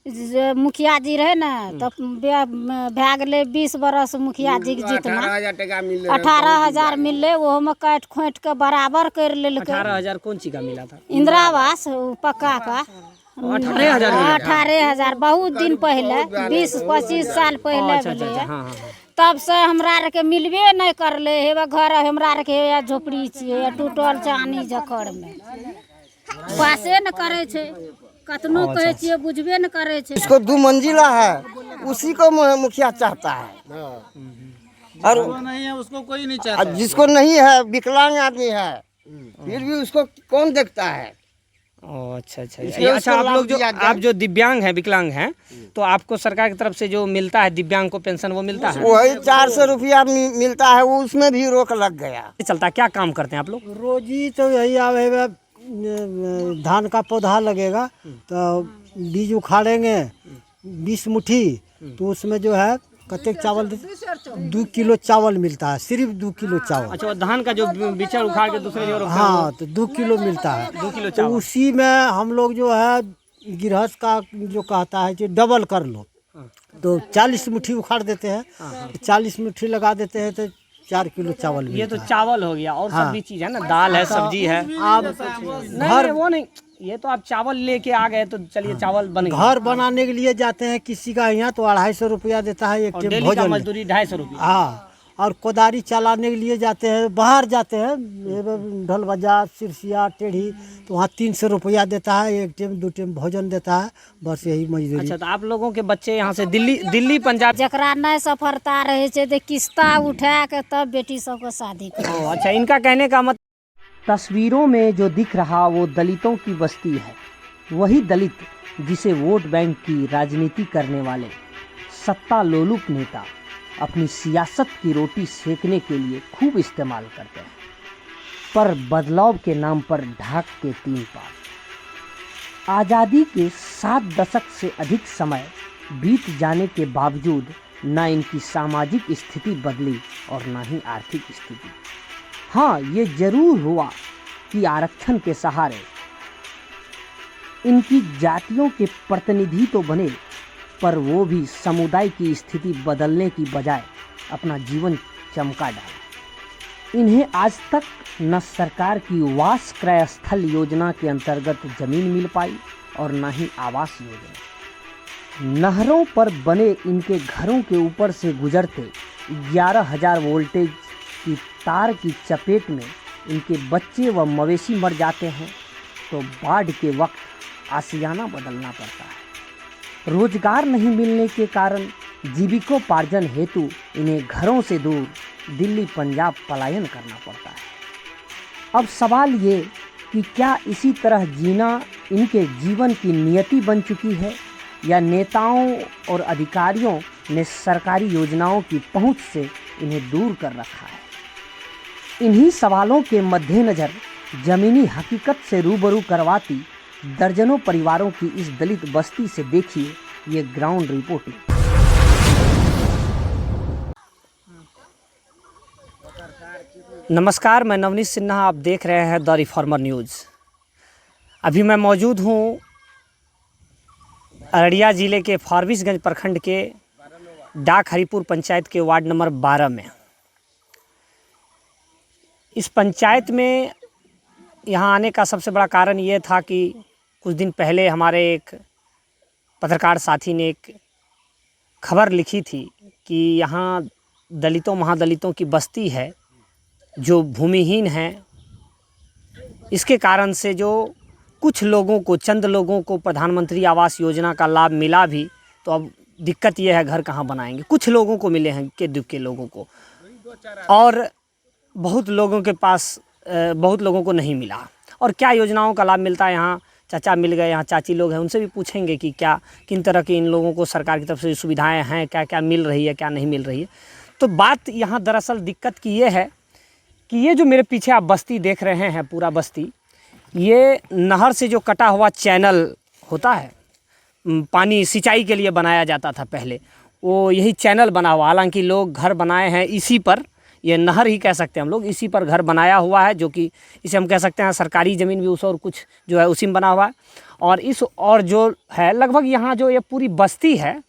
मुखिया जी रहे ना तो भै गेले 20 बरस मुखिया जी के जीतना 18,000 मिलले वो में काट खोट के बराबर कर लेलके। 18,000 कौन सी का मिला था? इंदिरा आवास पक्का का 18,000 बहुत दिन पहले 20-25 साल पहले भेलै। तब से हमरा आर के मिलबे नहीं करले। हे घर हमरा आर के झोपड़ी छियै टूटल चानी जखड़ में पासे न करे छे कतनो कहे छिए बुझबे न करे छे। इसको 2 मंजिला है उसी को मुखिया चाहता है और नहीं है उसको कोई नहीं चाहता। जिसको नहीं है विकलांग आदमी है फिर भी उसको कौन देखता है। अच्छा अच्छा आप जो दिव्यांग हैं विकलांग हैं तो आपको सरकार की तरफ से जो मिलता है दिव्यांग को पेंशन वो मिलता है? वही 400 रुपया मिलता है उसमें भी रोक लग गया। चलता क्या काम करते हैं आप लोग? रोजी तो यही आवे धान का पौधा लगेगा तो बीज उखाड़ेंगे 20 मुट्ठी तो उसमें जो है कतेक चावल 2 किलो चावल मिलता है सिर्फ 2 किलो चावल। अच्छा धान का जो बिचड़ उखाड़ के दूसरे जगह रखते हैं हाँ तो 2 किलो मिलता है 2 किलो तो चावल। उसी में हम लोग जो है गृहस्थ का जो कहता है कि डबल कर लो तो 40 मुट्ठी उखाड़ देते हैं 40 मुट्ठी लगा देते हैं तो 4 किलो चावल। ये तो चावल हो गया और सब भी चीज है ना दाल है सब्जी है। आप नहीं वो नहीं ये तो आप चावल लेके आ गए तो चलिए चावल बन गया। घर बनाने के लिए जाते हैं किसी का यहाँ तो 250 रुपया देता है एक टाइम भोजन मजदूरी 250 रुपया। हाँ और कोदारी चलाने के लिए जाते हैं बाहर जाते हैं ढोल बाजार सिरसिया टेढ़ी तो वहाँ 300 रुपया देता है एक टाइम 2 टाइम भोजन देता है बस यही मजदूरी। अच्छा तो आप लोगों के बच्चे यहाँ से दिल्ली पंजाब जकरा नहीं सफलता रहे छे तो किस्ता उठा के तब बेटी सबको शादी करे। अच्छा इनका कहने का मतलब तस्वीरों में जो दिख रहा वो दलितों की बस्ती है। वही दलित जिसे वोट बैंक की राजनीति करने वाले सत्ता लोलुप नेता अपनी सियासत की रोटी सेकने के लिए खूब इस्तेमाल करते हैं पर बदलाव के नाम पर ढाक के 3 पार। आज़ादी के 7 दशक से अधिक समय बीत जाने के बावजूद न इनकी सामाजिक स्थिति बदली और न ही आर्थिक स्थिति। हाँ ये जरूर हुआ कि आरक्षण के सहारे इनकी जातियों के प्रतिनिधि तो बने पर वो भी समुदाय की स्थिति बदलने की बजाय अपना जीवन चमका डाला। इन्हें आज तक न सरकार की वास क्रय स्थल योजना के अंतर्गत जमीन मिल पाई और न ही आवास योजना। नहरों पर बने इनके घरों के ऊपर से गुजरते 11,000 वोल्टेज की तार की चपेट में इनके बच्चे व मवेशी मर जाते हैं तो बाढ़ के वक्त आशियाना बदलना पड़ता है। रोजगार नहीं मिलने के कारण जीविकोपार्जन हेतु इन्हें घरों से दूर दिल्ली पंजाब पलायन करना पड़ता है। अब सवाल ये कि क्या इसी तरह जीना इनके जीवन की नियति बन चुकी है या नेताओं और अधिकारियों ने सरकारी योजनाओं की पहुंच से इन्हें दूर कर रखा है। इन्हीं सवालों के मद्देनज़र ज़मीनी हकीकत से रूबरू करवाती दर्जनों परिवारों की इस दलित बस्ती से देखिए ये ग्राउंड रिपोर्टिंग। नमस्कार मैं नवनीत सिन्हा आप देख रहे हैं द रिफॉर्मर न्यूज़। अभी मैं मौजूद हूँ अररिया ज़िले के फारबिसगंज प्रखंड के डाक हरिपुर पंचायत के वार्ड नंबर 12 में। इस पंचायत में यहाँ आने का सबसे बड़ा कारण ये था कि कुछ दिन पहले हमारे एक पत्रकार साथी ने एक खबर लिखी थी कि यहाँ दलितों महादलितों की बस्ती है जो भूमिहीन है। इसके कारण से जो कुछ लोगों को चंद लोगों को प्रधानमंत्री आवास योजना का लाभ मिला भी तो अब दिक्कत ये है घर कहाँ बनाएंगे। कुछ लोगों को मिले हैं के दुख के लोगों को और बहुत लोगों के पास बहुत लोगों को नहीं मिला। और क्या योजनाओं का लाभ मिलता है यहाँ चाचा मिल गए यहाँ चाची लोग हैं उनसे भी पूछेंगे कि क्या किन तरह की इन लोगों को सरकार की तरफ से सुविधाएं हैं क्या क्या मिल रही है क्या नहीं मिल रही है। तो बात यहाँ दरअसल दिक्कत की ये है कि ये जो मेरे पीछे आप बस्ती देख रहे हैं पूरा बस्ती ये नहर से जो कटा हुआ चैनल होता है पानी सिंचाई के लिए बनाया जाता था पहले वो यही चैनल बना हुआ। हालांकि लोग घर बनाए हैं इसी पर ये नहर ही कह सकते हैं हम लोग, इसी पर घर बनाया हुआ है, जो कि इसे हम कह सकते हैं सरकारी ज़मीन भी उस और कुछ जो है उसी में बना हुआ है। और इस और जो है लगभग यहाँ जो ये पूरी बस्ती है,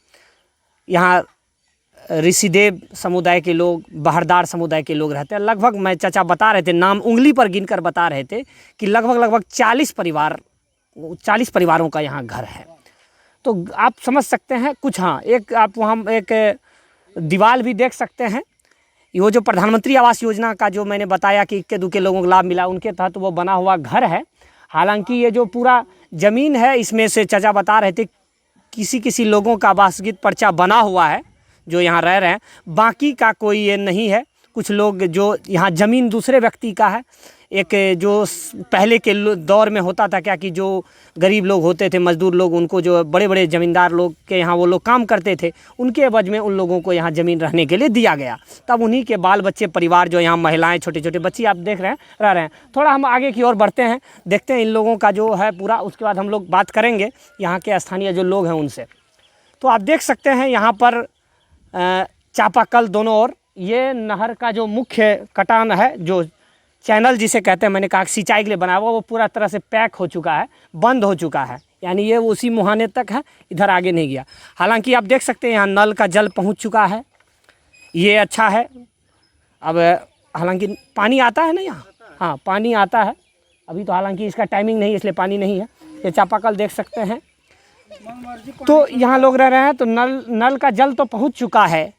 यहाँ ऋषिदेव समुदाय के लोग, बहरदार समुदाय के लोग रहते हैं। लगभग मैं चाचा बता रहे थे, नाम उंगली पर गिनकर बता रहे थे कि लगभग 40 परिवारों का यहाँ घर है। तो आप समझ सकते हैं कुछ। हाँ, एक आप वहाँ एक दीवार भी देख सकते हैं। वो जो प्रधानमंत्री आवास योजना का जो मैंने बताया कि इक्के दुक्के लोगों को लाभ मिला, उनके तहत वो बना हुआ घर है। हालांकि ये जो पूरा ज़मीन है, इसमें से चाचा बता रहे थे किसी लोगों का आवासगत पर्चा बना हुआ है जो यहाँ रह रहे हैं, बाकी का कोई ये नहीं है। कुछ लोग जो यहाँ ज़मीन दूसरे व्यक्ति का है। एक जो पहले के दौर में होता था क्या कि जो गरीब लोग होते थे, मजदूर लोग, उनको जो बड़े बड़े ज़मींदार लोग के यहाँ वो लोग काम करते थे, उनके एवज में उन लोगों को यहाँ ज़मीन रहने के लिए दिया गया। तब उन्हीं के बाल बच्चे परिवार जो यहाँ महिलाएं, छोटे छोटे बच्चे आप देख रहे हैं रह रहे हैं। थोड़ा हम आगे की ओर बढ़ते हैं, देखते हैं इन लोगों का जो है पूरा, उसके बाद हम लोग बात करेंगे यहाँ के स्थानीय जो लोग हैं उनसे। तो आप देख सकते हैं यहाँ पर चापाकल दोनों ओर, ये नहर का जो मुख्य कटान है, जो चैनल जिसे कहते हैं, मैंने कहा सिंचाई के लिए बनाया हुआ, वो पूरा तरह से पैक हो चुका है, बंद हो चुका है, यानी ये उसी मुहाने तक है, इधर आगे नहीं गया। हालांकि आप देख सकते हैं यहाँ नल का जल पहुंच चुका है, ये अच्छा है। अब हालांकि पानी आता है ना यहाँ, हाँ पानी आता है अभी तो, हालांकि इसका टाइमिंग नहीं है इसलिए पानी नहीं है। ये चापाकल देख सकते हैं। तो यहाँ लोग रह रहे हैं, तो नल का जल तो पहुँच चुका है,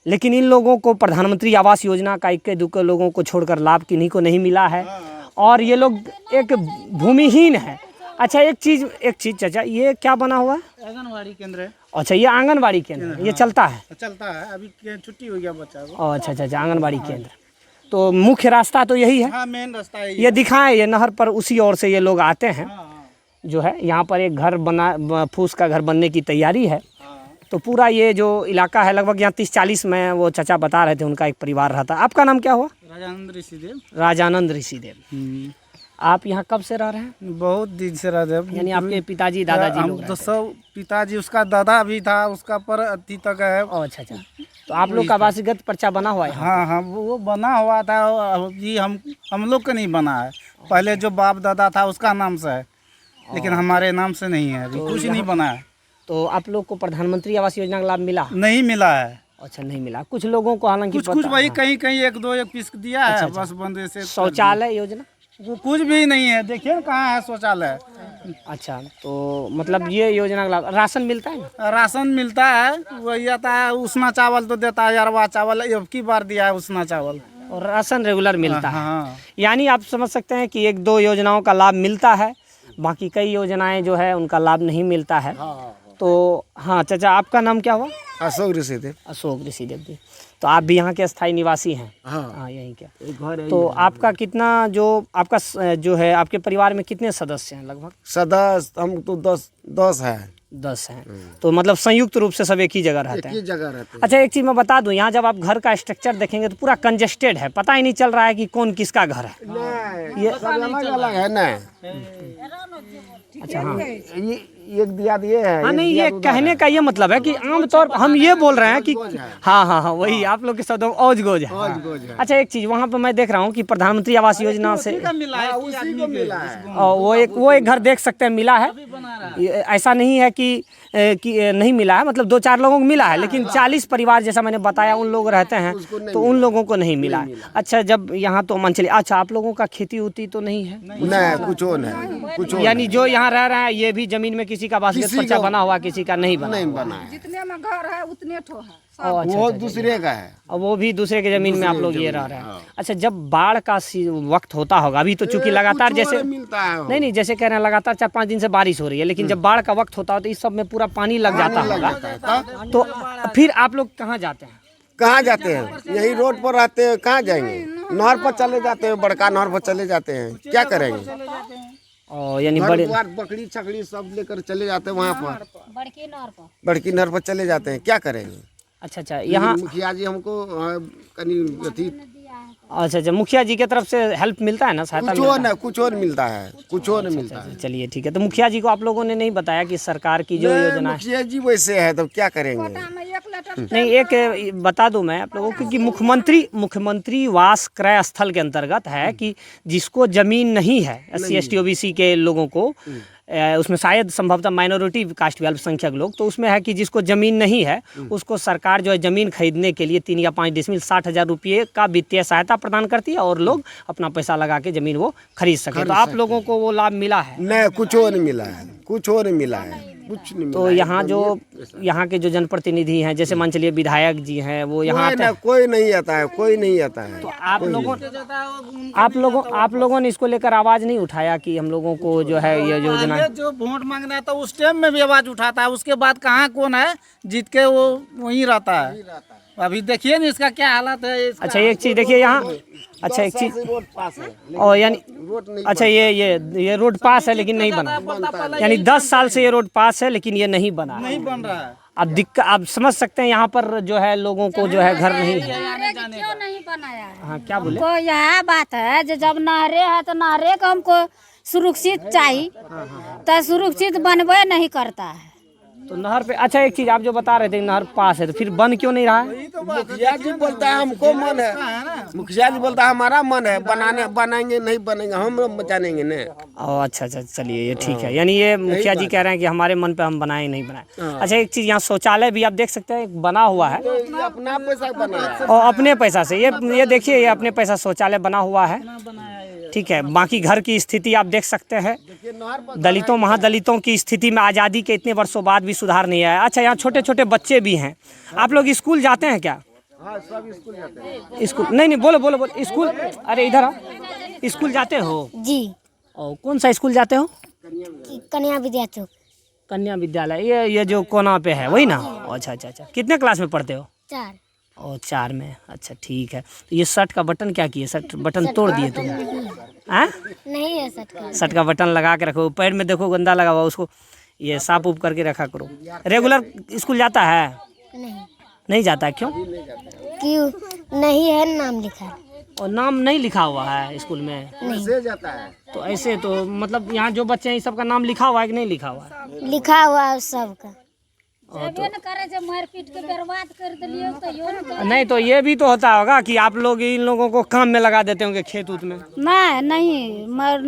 लेकिन इन लोगों को प्रधानमंत्री आवास योजना का इक्के दुक्के लोगों को छोड़कर लाभ किन्हीं को नहीं मिला है, और ये लोग एक भूमिहीन है। अच्छा एक चीज़ चाचा, ये क्या बना हुआ है? आंगनबाड़ी केंद्र है। अच्छा ये आंगनबाड़ी केंद्र, ये चलता है? चलता है, अभी छुट्टी हो गया बच्चा को। अच्छा आंगनबाड़ी केंद्र। तो मुख्य रास्ता तो यही है। हाँ, मेन रास्ता है ये दिखाएं, ये नहर पर उसी ओर से ये लोग आते हैं। जो है यहाँ पर एक घर बना, फूस का घर बनने की तैयारी है। तो पूरा ये जो इलाका है लगभग यहाँ 30-40 में, वो चाचा बता रहे थे उनका एक परिवार रहता। आपका नाम क्या हुआ? राजानंद ऋषिदेव। आप यहाँ कब से रह रहे हैं? बहुत दिन से रह रहे। यानी आपके पिताजी दादाजी लोग तो सब, पिताजी उसका दादा भी था, उसका पर अति तक है। अच्छा। तो आप लोग का आवासगत पर्चा बना हुआ है? हाँ, वो बना हुआ था। ये हम लोग का नहीं बना है, पहले जो बाप दादा था उसका नाम से है, लेकिन हमारे नाम से नहीं है, अभी कुछ नहीं बना है। तो आप लोग को प्रधानमंत्री आवास योजना का लाभ मिला? नहीं मिला है। अच्छा नहीं मिला। कुछ लोगों को हालांकि कुछ वही कहीं एक पीस दिया है। बस बंदे से। शौचालय योजना कुछ भी नहीं है, देखिए कहाँ है शौचालय। अच्छा, तो मतलब ये योजना का लाभ, राशन मिलता है ना? राशन मिलता है, वही आता है। उसना चावल तो देता है, अरवा चावल अब की बार दिया है उसना चावल, और राशन रेगुलर मिलता है। हाँ। यानी आप समझ सकते हैं कि 1-2 योजनाओं का लाभ मिलता है, बाकी कई योजनाएं जो है उनका लाभ नहीं मिलता है। तो हाँ चाचा, आपका नाम क्या हुआ? अशोक ऋषिदेव। अशोक ऋषिदेव जी। तो आप भी यहाँ के स्थायी निवासी हैं? हाँ यहीं के। तो आपका कितना जो आपका जो है, आपके परिवार में कितने सदस्य हैं लगभग? सदस्य हम तो 10 है। 10 हैं। तो मतलब संयुक्त रूप से सब एक ही जगह रहते हैं? एक ही जगह रहते हैं। अच्छा एक चीज़ मैं बता दूं, यहाँ जब आप घर का स्ट्रक्चर देखेंगे तो पूरा कंजेस्टेड है, पता ही नहीं चल रहा है कि कौन किसका घर है। ये सब अलग है ना। अच्छा हाँ, ये एक दिया दिए है। हाँ नहीं, ये कहने का ये मतलब है कि आमतौर पर हम ये बोल रहे हैं कि हाँ वही आप लोग के शब्दों में औज गोज है। अच्छा एक चीज़, वहाँ पर मैं देख रहा हूँ कि प्रधानमंत्री आवास योजना से वो एक घर देख सकते हैं मिला है। ऐसा नहीं है कि नहीं मिला है, मतलब 2-4 लोगों को मिला है, लेकिन 40 परिवार जैसा मैंने बताया उन लोग रहते हैं, तो उन लोगों को नहीं मिला है। अच्छा जब यहाँ तो मन चले, अच्छा आप लोगों का खेती उती तो नहीं है? नहीं, कुछ और नहीं, कुछ और। यानी जो यहाँ रह रहा है ये भी जमीन में किसी का आवासगत पर्चा बना हुआ, किसी का नहीं बना है। जितने में घर है उतने ठो है। वो दूसरे का है, और वो भी दूसरे के जमीन में आप लोग ये रह रहे हैं। अच्छा जब बाढ़ का वक्त होता होगा, अभी तो चूंकि लगातार जैसे मिलता है। नहीं जैसे कह रहे हैं लगातार 4-5 दिन से बारिश हो रही है, लेकिन जब बाढ़ का वक्त होता है तो इस सब में पूरा पानी लग जाता होगा, तो फिर आप लोग कहाँ जाते हैं? कहाँ जाते हैं? यही रोड पर रहते हैं, कहाँ जाएंगे? नहर पर चले जाते हैं, बड़का नहर पर चले जाते हैं, क्या करेंगे? और यानी बड़े बकरी छकड़ी सब लेकर चले जाते हैं वहाँ पर, बड़की नहर पर। बड़की नहर पर चले जाते हैं, क्या करेंगे? अच्छा यहाँ मुखिया जी हमको कहीं अथी अच्छा अच्छा, मुखिया जी की तरफ से हेल्प मिलता है ना, सहायता कुछ मिलता और न कुछ और मिलता है, कुछ और मिलता है। है? चलिए ठीक है। तो मुखिया जी को आप लोगों ने नहीं बताया कि सरकार की जो योजना है? मुखिया जी वैसे है तो क्या करेंगे। नहीं, एक बता दूं मैं आप लोगों को कि मुख्यमंत्री वास क्रय स्थल के अंतर्गत है कि जिसको जमीन नहीं है, SC ST OBC के लोगों को, उसमें शायद संभवतः माइनॉरिटी कास्ट भी, अल्पसंख्यक लोग, तो उसमें है कि जिसको ज़मीन नहीं है उसको सरकार जो है ज़मीन खरीदने के लिए 3 या 5 डिसमिल 60,000 रुपये का वित्तीय सहायता प्रदान करती है और लोग अपना पैसा लगा के ज़मीन वो खरीद सके। तो आप लोगों को वो लाभ मिला है? नहीं, कुछ और मिला है, कुछ और मिला है, कुछ नहीं तो मिला है। यहाँ के जो जनप्रतिनिधि हैं, जैसे मान चलिए विधायक जी हैं, वो यहाँ आते हैं? कोई नहीं आता है, कोई नहीं आता है। तो आप लोगों ने इसको लेकर आवाज़ नहीं उठाया कि हम लोगों को जो है ये योजना? पहले जो वोट मांगना था उस टाइम में भी आवाज उठाता है, उसके बाद कहाँ कौन है जीत के वो वहीं रहता है। अभी देखिए ना इसका क्या हालत है इसका। अच्छा एक चीज़ देखिए यहाँ, अच्छा एक चीज़, रोड पास है, और यानी रोड नहीं। अच्छा ये रोड पास है लेकिन नहीं बना, यानी 10 साल से ये रोड पास है लेकिन ये नहीं बना है। नहीं बन रहा है। अब दिक्कत आप समझ सकते हैं, यहाँ पर जो है लोगों को जो है घर नहीं है। क्यों नहीं बनाया है? हाँ क्या बोले? हमको यह बात है जो जब नहरे है तो नहरे को हमको सुरक्षित चाहिए, तो सुरक्षित बनबे नहीं करता है। तो नहर पे, अच्छा एक चीज़ आप जो बता रहे थे नहर पास है, तो फिर बन क्यों नहीं रहा है? मुखिया जी बोलता है हमको मन है, मुखिया जी बोलता है हमारा मन है, बनाएंगे नहीं बनेंगे हम जानेंगे न। ओ अच्छा अच्छा, चलिए ये ठीक है। यानी ये मुखिया जी कह रहे हैं कि हमारे मन पे हम बनाए नहीं बनाए। अच्छा एक चीज़, यहाँ शौचालय भी आप देख सकते हैं, एक बना हुआ है अपना पैसा बनाया और अपने पैसा से। ये देखिए, ये अपने पैसा शौचालय बना हुआ है, ठीक है। बाकी घर की स्थिति आप देख सकते हैं, दलितों महादलितों की स्थिति में आज़ादी के इतने वर्षों बाद भी सुधार नहीं आया। अच्छा यहाँ छोटे छोटे बच्चे भी हैं। आप लोग स्कूल जाते हैं क्या? हाँ, सब स्कूल जाते हैं। स्कूल नहीं, बोलो स्कूल, अरे इधर आओ। स्कूल जाते हो? जी। और कौन सा स्कूल जाते हो? कन्या विद्या चौक। कन्या विद्यालय, ये जो कोना पे है वही ना? अच्छा अच्छा अच्छा, कितने क्लास में पढ़ते हो? 4। और 4 में, अच्छा ठीक है। तो ये शर्ट का बटन क्या किए? शर्ट बटन तोड़ दिए तुम? हाँ नहीं है सट का। शर्ट का बटन लगा के रखो, पैर में देखो गंदा लगा हुआ, उसको ये साफ उप करके रखा करो। रेगुलर स्कूल जाता है? नहीं जाता है, क्यों? क्यों नहीं है, नाम लिखा है। और नाम नहीं लिखा हुआ है स्कूल में? नहीं जाता है। तो ऐसे तो मतलब यहाँ जो बच्चे हैं सबका नाम लिखा हुआ है कि नहीं लिखा हुआ है? लिखा हुआ है सबका। मार पीट के बर्बाद कर दिलिए तो यो न नहीं तो ये भी तो होता होगा कि आप लोग इन लोगों को काम में लगा देते होंगे खेत उत में? नहीं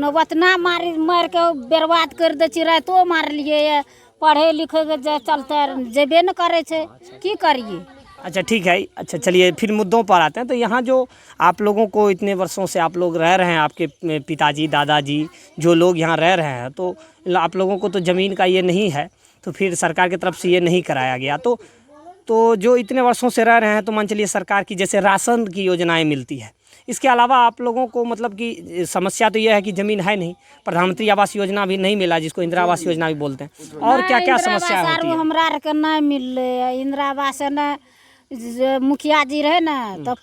उतना मार के बर्बाद कर दे चिड़ै तो मार लिए, पढ़े लिखे के चलते जेबे न करे छे, की करिए। अच्छा ठीक है। अच्छा चलिए फिर मुद्दों पर आते हैं। तो यहाँ जो आप लोगों को इतने वर्षों से आप लोग रह रहे हैं, आपके पिताजी दादाजी जो लोग यहाँ रह रहे हैं, तो आप लोगों को तो ज़मीन का ये नहीं है, तो फिर सरकार की तरफ से ये नहीं कराया गया। तो जो इतने वर्षों से रह रहे हैं, तो मान चलिए सरकार की जैसे राशन की योजनाएं मिलती है, इसके अलावा आप लोगों को मतलब कि समस्या तो ये है कि ज़मीन है नहीं, प्रधानमंत्री आवास योजना भी नहीं मिला जिसको इंदिरा आवास योजना भी बोलते हैं, और क्या क्या समस्या होती है? हमरा के नहीं मिल इंदिरा आवास न। मुखिया जी रहे ना तो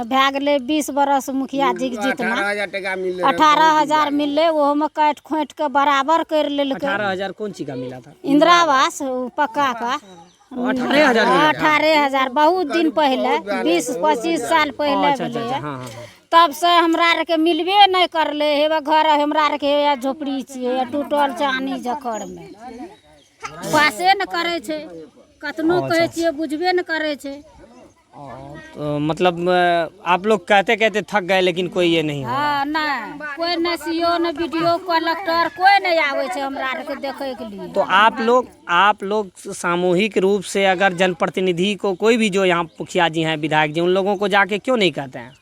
भै गए 20 बरस मुखिया जी के जीतना 18,000 मिले, वो में काट खोट के बराबर कर लेलकै। 18,000 कौन चीज का मिला था? इंदिरा आवास पक्का का 18,000 बहुत दिन पहले, 20-25 साल पहले भेलै। तब से हमरा आर के मिलबे नहीं करले। हे घर हमरा आर के झोपड़ी छियै, टूटल चानी जखड़ में, पासे न करे छे, कतनो कहे छियै बुझबे न करे छे। तो मतलब आप लोग कहते कहते थक गए लेकिन कोई ये नहीं? हाँ नहीं, कोई न सीओ न बीडीओ कलेक्टर कोई नहीं आवे छे हमरा आर के देखे के लिए। तो आप लोग सामूहिक रूप से अगर जनप्रतिनिधि को, कोई भी जो यहाँ मुखिया जी हैं, विधायक जी, उन लोगों को जाके क्यों नहीं कहते हैं?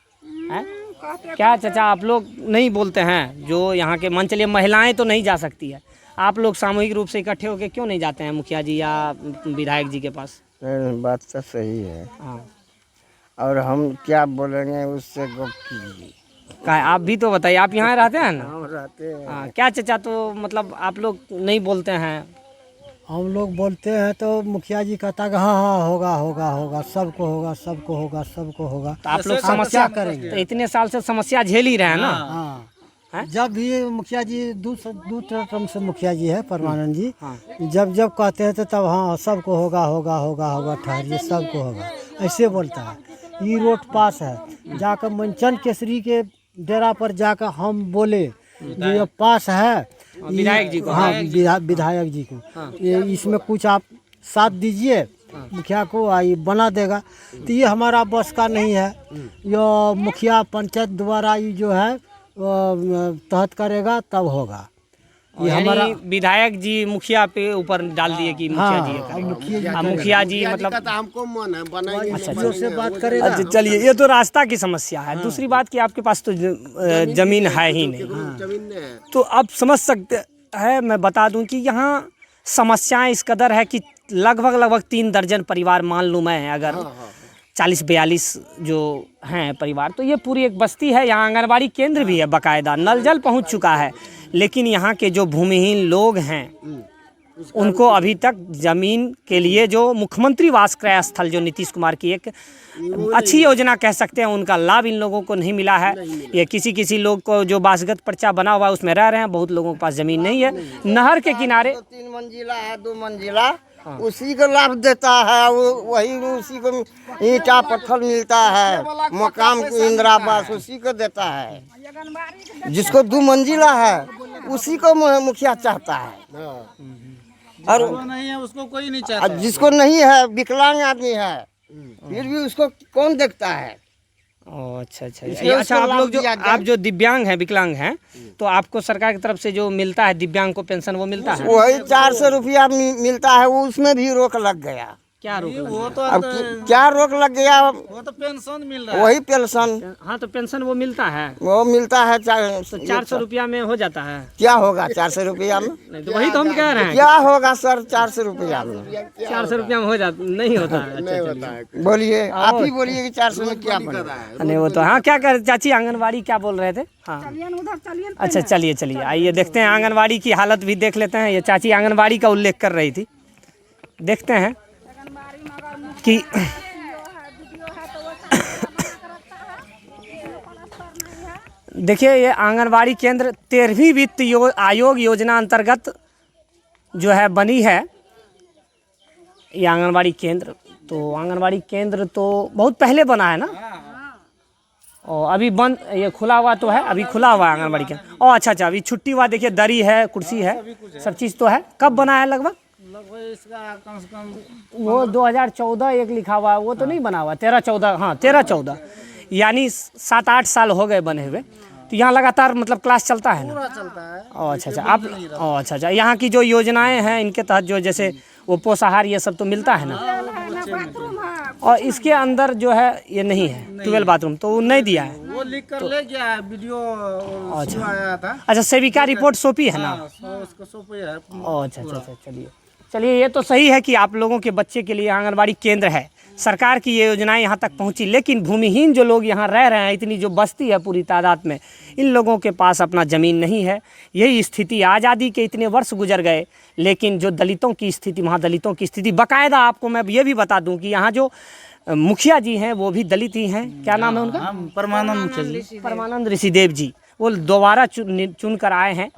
क्या चाचा आप लोग नहीं बोलते हैं? जो यहाँ के मान चलिए महिलाएं तो नहीं जा सकती है, आप लोग सामूहिक रूप से इकट्ठे होकर क्यों नहीं जाते हैं मुखिया जी या विधायक जी के पास? बात तो सही है। हाँ, और हम क्या बोलेंगे उससे गप कीजिए। क्या आप भी तो बताइए, आप यहाँ रहते हैं ना? हम रहते हैं। हाँ, क्या चाचा तो मतलब आप लोग नहीं बोलते हैं? हम लोग बोलते हैं तो मुखिया जी कहता है हाँ होगा होगा होगा, सबको होगा सबको होगा सबको होगा। तो आप लोग समस्या करेंगे तो इतने साल से समस्या झेल ही रहे हैं ना? हाँ, जब भी मुखिया जी दूसरा टर्म से मुखिया जी है परमानंद जी, हाँ। जब कहते हैं तो तब हाँ सबको होगा होगा होगा होगा, ठहरिए सबको होगा, ऐसे बोलता है। ये रोड पास है। जाकर मनचंद केसरी के डेरा पर जाकर हम बोले ये पास है विधायक जी को। हाँ विधायक जी को ये इसमें कुछ आप साथ दीजिए मुखिया को, ये बना देगा। तो ये हमारा बस का नहीं है, ये मुखिया पंचायत द्वारा ये जो है तहत करेगा तब होगा। ये हमारा विधायक जी मुखिया पे ऊपर डाल दिए कि मुखिया जी ये करेंगे। मुखिया जी मतलब हमको मन है बनाएंगे। से बात करेगा। अच्छा चलिए, ये तो रास्ता की समस्या है। दूसरी बात कि आपके पास तो जमीन है ही नहीं, जमीन है तो आप समझ सकते हैं। मैं बता दूं कि यहाँ समस्याएं इस कदर है कि लगभग 3 दर्जन परिवार, मान लूँ मैं अगर 40-42 जो हैं परिवार, तो ये पूरी एक बस्ती है। यहाँ आंगनबाड़ी केंद्र भी है, बाकायदा नल जल पहुँच चुका है, लेकिन यहाँ के जो भूमिहीन लोग हैं उनको अभी तक ज़मीन के लिए जो मुख्यमंत्री आवास क्रय स्थल जो नीतीश कुमार की एक अच्छी योजना कह सकते हैं, उनका लाभ इन लोगों को नहीं मिला है। ये किसी लोग को जो बासगत पर्चा बना हुआ है उसमें रह रहे हैं, बहुत लोगों के पास ज़मीन नहीं है। नहर के किनारे 3 मंजिला है, 2 मंजिला, उसी को लाभ देता है, वही उसी को ईंटा पत्थर मिलता है, मकान इंदिरा आवास उसी को देता है। जिसको 2 मंजिला है उसी को मुखिया चाहता है, और नहीं है उसको कोई नहीं चाहता। जिसको नहीं है, विकलांग आदमी है, फिर भी उसको कौन देखता है। अच्छा आप जो दिव्यांग हैं, विकलांग हैं, तो आपको सरकार की तरफ से जो मिलता है दिव्यांग को पेंशन वो मिलता है? वही 400 रुपया मिलता है, वो उसमें भी रोक लग गया। क्या रोक लग वो तो अब क्या रोक लग गया? वो तो पेंशन मिल रहा है। वही पेंशन। हाँ, तो पेंशन वो मिलता है, वो मिलता है तो 400 रुपया में हो जाता है। क्या होगा 400 रुपया में? नहीं तो वही तो हम कह रहे हैं, क्या होगा सर 400 रुपया में? 400 रुपया में हो जाता नहीं होता है। अच्छा चलिए, बोलिए, आप ही बोलिए कि 400 में क्या बनेगा? नहीं वो तो हाँ, क्या कर चाची आंगनवाड़ी क्या बोल रहे थे? हाँ उधर चलिए अच्छा चलिए आइए देखते हैं, आंगनवाड़ी की हालत भी देख लेते हैं। ये चाची आंगनवाड़ी का उल्लेख कर रही थी, देखते हैं कि देखिए ये आंगनवाड़ी केंद्र 13वीं वित्त आयोग योजना अंतर्गत जो है बनी है ये आंगनवाड़ी केंद्र। तो आंगनवाड़ी केंद्र तो बहुत पहले बना है ना, और अभी बंद, ये खुला हुआ तो है, अभी खुला हुआ है आंगनवाड़ी केंद्र। ओ अच्छा, अभी छुट्टी हुआ, देखिए दरी है, कुर्सी है, सब चीज़ तो है। कब बना है लगभग? इसका कम से कम वो 2014 एक लिखा हुआ है, वो तो नहीं बना हुआ। 13-14, हाँ 13-14, यानी 7-8 साल हो गए बने हुए। तो यहाँ लगातार मतलब क्लास चलता है ना? चलता है। अच्छा आप अच्छा यहाँ की जो योजनाएं हैं इनके तहत जो जैसे वो पोषाहार ये सब तो मिलता है ना? बाथरूम है, और इसके अंदर जो है ये नहीं है 12 बाथरूम, तो वो नहीं दिया है। वो लिख कर ले गया है, वीडियो आया था। अच्छा, सेविका रिपोर्ट सौंपी है ना? उसको सौंपी है। अच्छा चलिए ये तो सही है कि आप लोगों के बच्चे के लिए आंगनबाड़ी केंद्र है, सरकार की ये योजनाएं यहाँ तक पहुँची। लेकिन भूमिहीन जो लोग यहाँ रह रहे हैं, इतनी जो बस्ती है पूरी तादाद में, इन लोगों के पास अपना ज़मीन नहीं है। यही स्थिति, आज़ादी के इतने वर्ष गुजर गए, लेकिन जो दलितों की स्थिति, वहाँ दलितों की स्थिति बाकायदा, आपको मैं ये भी बता दूँ कि यहाँ जो मुखिया जी हैं वो भी दलित ही हैं। क्या नाम है उनका? परमानंद मुखिया जी, परमानंद ऋषिदेव जी, वो दोबारा चुन कर आए हैं।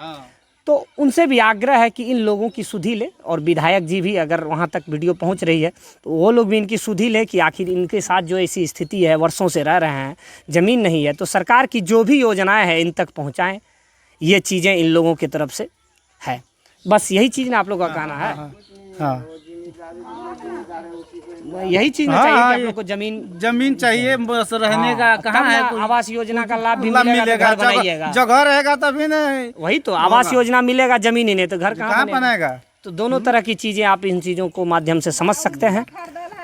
तो उनसे भी आग्रह है कि इन लोगों की सुधि ले, और विधायक जी भी अगर वहाँ तक वीडियो पहुँच रही है तो वो लोग भी इनकी सुधि ले कि आखिर इनके साथ जो ऐसी स्थिति है, वर्षों से रह रहे हैं, ज़मीन नहीं है, तो सरकार की जो भी योजनाएं हैं इन तक पहुँचाएं। ये चीज़ें इन लोगों की तरफ से है, बस यही चीज़ ना आप लोग का कहना है। हाँ यही चीज़ ना चाहिए कि आप लोग को जमीन चाहिए, बस रहने का कहाँ है? आवास योजना का लाभ भी मिलेगा, मिलेगा, घर बनाइएगा। जगह रहेगा तभी नहीं। वही तो, आवास योजना मिलेगा, जमीन ही नहीं तो घर कहाँ बनेगा? तो दोनों तरह की चीज़ें आप इन चीज़ों को माध्यम से समझ सकते हैं।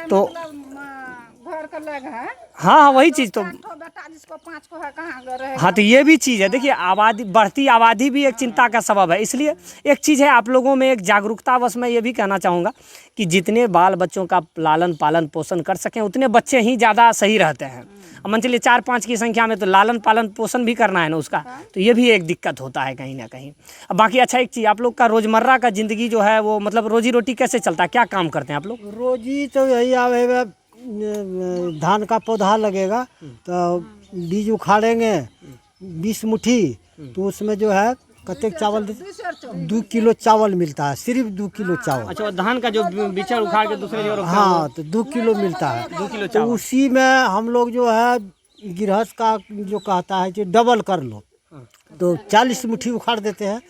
तो घर का लग है, हाँ वही चीज़ तो, बेटा जिसको 5 को है कहाँ रहेगा? हाँ तो ये भी चीज़ है। देखिए आबादी, बढ़ती आबादी भी एक चिंता का सबब है। इसलिए एक चीज़ है, आप लोगों में एक जागरूकता बस मैं ये भी कहना चाहूँगा कि जितने बाल बच्चों का लालन पालन पोषण कर सकें उतने बच्चे ही ज़्यादा सही रहते हैं। अब मान चलिए 4-5 की संख्या में तो लालन पालन पोषण भी करना है ना उसका, तो ये भी एक दिक्कत होता है कहीं ना कहीं। अब बाकी अच्छा एक चीज़, आप लोग का रोज़मर्रा का ज़िंदगी जो है वो मतलब रोजी रोटी कैसे चलता है, क्या काम करते हैं आप लोग? रोजी तो यही आवे, धान का पौधा लगेगा तो बीज उखाड़ेंगे 20 मुट्ठी, तो उसमें जो है कतेक चावल 2 किलो चावल मिलता है, सिर्फ 2 किलो चावल। अच्छा, वो धान का जो बिचड़ उखाड़ के दूसरे जगह रखते हैं, हाँ, तो 2 किलो मिलता है। 2 किलो तो चावल। उसी में हम लोग जो है गृहस्थ का जो कहता है कि डबल कर लो, तो 40 मुट्ठी उखाड़ देते हैं,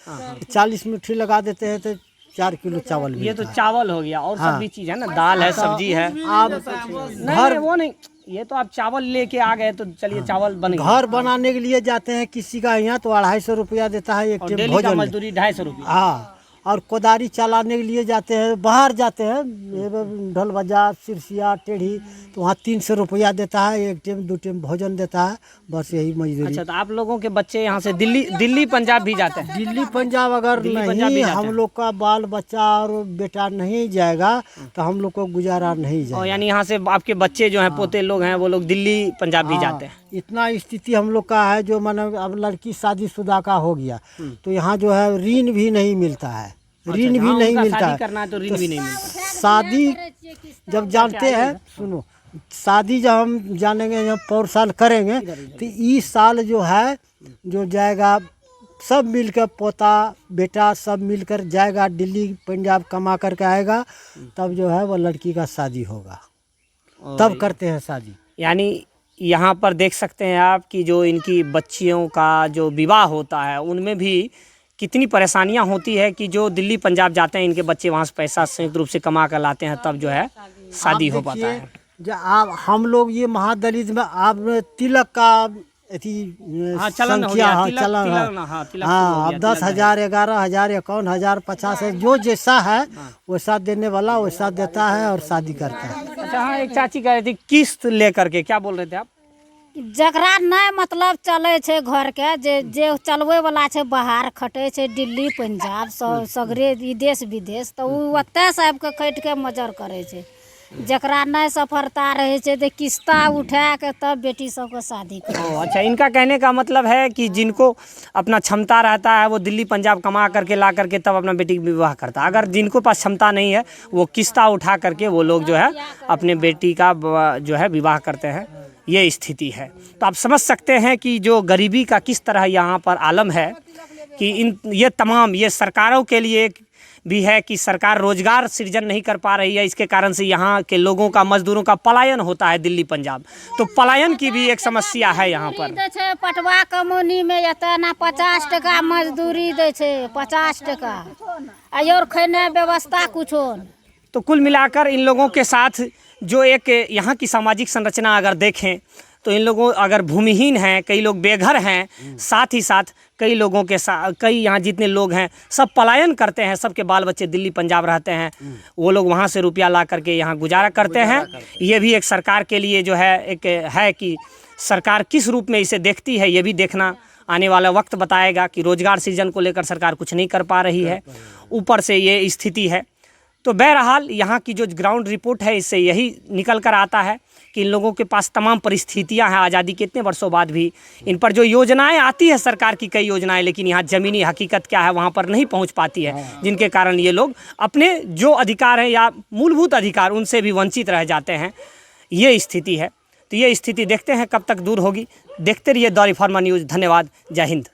40 मुट्ठी लगा देते हैं तो 4 किलो चावल ये तो मिलता है। चावल हो गया, और सब भी चीज है ना, दाल है, सब्जी है। आप नहीं, वो नहीं, ये तो आप चावल लेके आ गए तो चलिए चावल बन गया। घर बनाने के लिए जाते हैं किसी का यहाँ, तो 250 रुपया देता है एक और टाइम डेली का भोजन। मजदूरी 250 रुपये। हाँ, और कोदारी चलाने के लिए जाते हैं, बाहर जाते हैं, ढोल बाजार, सिरसिया, टेढ़ी, तो वहाँ 300 रुपया देता है, एक टाइम 2 टाइम भोजन देता है, बस यही मजदूरी। अच्छा, तो आप लोगों के बच्चे यहाँ से दिल्ली पंजाब भी जाते हैं? दिल्ली पंजाब अगर दिल्ली पंजाब भी नहीं जाते हम हैं। लोग का बाल बच्चा और बेटा नहीं जाएगा तो हम लोग को गुजारा नहीं और जाएगा। यानी यहाँ से आपके बच्चे जो हैं, पोते लोग हैं, वो लोग दिल्ली पंजाब भी हाँ, जाते हैं? इतना स्थिति हम लोग का है, जो मानो अब लड़की शादीशुदा का हो गया तो यहाँ जो है ऋण भी नहीं मिलता है, ऋण भी हाँ, नहीं उनका मिलता शादी है। करना है तो ऋण भी नहीं मिलता। शादी जब जानते हैं, सुनो, शादी जब हम जानेंगे, यहाँ पौर साल करेंगे, तो इस साल जो है जो जाएगा सब मिलकर, पोता बेटा सब मिलकर जाएगा दिल्ली पंजाब, कमा करके आएगा, तब जो है वो लड़की का शादी होगा, तब करते हैं शादी। यानी यहाँ पर देख सकते हैं आप कि जो इनकी बच्चियों का जो विवाह होता है उनमें भी कितनी परेशानियाँ होती है कि जो दिल्ली पंजाब जाते हैं, इनके बच्चे वहाँ से पैसा संयुक्त रूप से कमा कर लाते हैं, तब जो है शादी हो पाता है। जो आप हम लोग ये महादलित में आप तिलक का हाँ, चलन हो संख्या, गया, हाँ, तिलक, चलन तिलक है। ना, हाँ, तिलक शुरू हो हाँ, गया, अब तिलक 10,000, 11,000, 51,000, 50,000, जो जैसा है वैसा देने वाला वैसा देता है और शादी करता है। अच्छा, हाँ, एक चाची कह रही थी किस्त लेकर के, क्या बोल रहे थे आप? जकरा नहीं मतलब चले छे घर के, जे चलवे वाला छे, बाहर खटे छे, दिल्ली पंजाब सगरे ई देश विदेश, तो उ ओते से आबि के खटि के मजर करे छे। जकरा नहीं सफलता रहे छे तो किस्ता उठा के तब बेटी सबके शादी करे। अच्छा, इनका कहने का मतलब है कि जिनको अपना क्षमता रहता है वो दिल्ली पंजाब कमा करके ला करके तब अपना बेटी का विवाह करता है, अगर जिनको पास क्षमता नहीं है वो किस्ता उठा करके वो लोग जो है अपने बेटी का जो है विवाह करते हैं। ये स्थिति है, तो आप समझ सकते हैं कि जो गरीबी का किस तरह यहाँ पर आलम है कि ये तमाम ये सरकारों के लिए भी है कि सरकार रोजगार सृजन नहीं कर पा रही है, इसके कारण से यहाँ के लोगों का, मजदूरों का पलायन होता है दिल्ली पंजाब, तो पलायन की भी एक समस्या है यहाँ पर। दे छे पटवा कमौनी में एतना 50 टका मजदूरी दे छे, 50 टका और खैने व्यवस्था कुछो नहीं। तो कुल मिलाकर इन लोगों के साथ जो एक यहाँ की सामाजिक संरचना अगर देखें तो इन लोगों, अगर भूमिहीन हैं, कई लोग बेघर हैं, साथ ही साथ कई लोगों के साथ, कई यहाँ जितने लोग हैं सब पलायन करते हैं, सबके बाल बच्चे दिल्ली पंजाब रहते हैं, वो लोग वहाँ से रुपया ला करके यहाँ गुजारा करते हैं। ये भी एक सरकार के लिए जो है एक है कि सरकार किस रूप में इसे देखती है, ये भी देखना आने वाला वक्त बताएगा कि रोजगार सृजन को लेकर सरकार कुछ नहीं कर पा रही है, ऊपर से ये स्थिति है। तो बहरहाल यहाँ की जो ग्राउंड रिपोर्ट है इससे यही निकल कर आता है कि इन लोगों के पास तमाम परिस्थितियां हैं, आज़ादी के इतने वर्षों बाद भी इन पर जो योजनाएं आती है सरकार की, कई योजनाएं, लेकिन यहाँ ज़मीनी हकीकत क्या है वहाँ पर नहीं पहुँच पाती है, जिनके कारण ये लोग अपने जो अधिकार हैं या मूलभूत अधिकार उनसे भी वंचित रह जाते हैं। ये स्थिति है, तो ये स्थिति देखते हैं कब तक दूर होगी। देखते रहिए द रिफॉर्मर न्यूज़। धन्यवाद, जय हिंद।